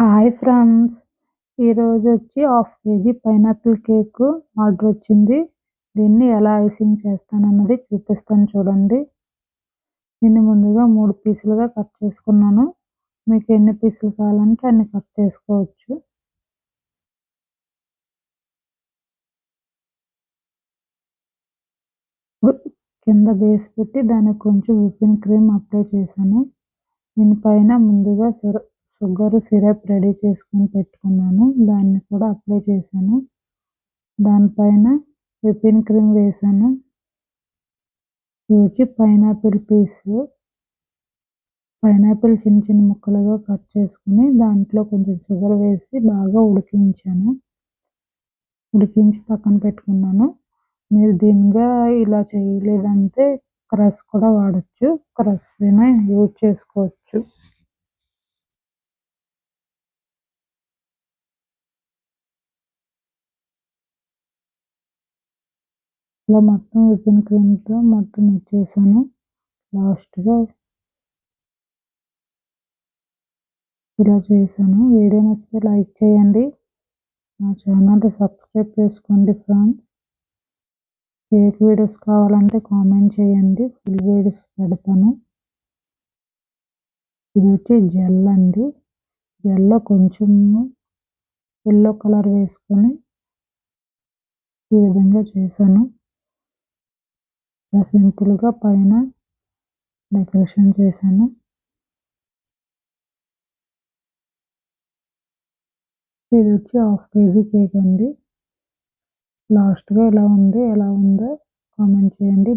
Hi friends, ఈరోజు వచ్చి half KG pineapple cake order వచ్చింది. దీన్ని ఎలా ఐసింగ్ చేస్తానన్నది చూపిస్తాను చూడండి. దీన్ని ముందుగా 3 పీసులుగా కట్ చేసుకున్నాను. మీకు ఎన్ని పీసులు కావాలంటే అన్ని కట్ చేసుకోవచ్చు. కింద బేస్ పెట్టి దానికి కొంచెం విప్పింగ్ క్రీమ్ అప్లై చేశాను. దీనిపైన ముందుగా షుగర్ సిరప్ రెడీ చేసుకొని పెట్టుకున్నాను. దాన్ని కూడా అప్లై చేశాను. దానిపైన విప్పింగ్ క్రీమ్ వేసాను. ఇది వచ్చి పైనాపిల్ పీసు. పైనాపిల్ చిన్న చిన్న ముక్కలుగా కట్ చేసుకుని దాంట్లో కొంచెం షుగర్ వేసి బాగా ఉడికించి పక్కన పెట్టుకున్నాను. మీరు దీనిగా ఇలా చేయలేదంటే క్రష్ కూడా వాడచ్చు. క్రష్ అయినా యూజ్ చేసుకోవచ్చు. ఇలా మొత్తం విప్పింగ్ క్రీమ్తో మొత్తం ఇచ్చేసాను. లాస్ట్గా ఇలా చేశాను. వీడియో నచ్చితే లైక్ చేయండి. నా ఛానల్ని సబ్స్క్రైబ్ చేసుకోండి ఫ్రెండ్స్. కేక్ వీడియోస్ కావాలంటే కామెంట్ చేయండి, ఫుల్ వీడియోస్ పెడతాను. ఇది వచ్చి జెల్ అండి. జెల్లో కొంచెం ఎల్లో కలర్ వేసుకొని ఈ విధంగా చేశాను. ఇలా సింపుల్గా పైన డెకరేషన్ చేశాను. ఇది వచ్చి హాఫ్ కేజీ కేక్ అండి. లాస్ట్గా ఎలా ఉందో కామెంట్ చేయండి.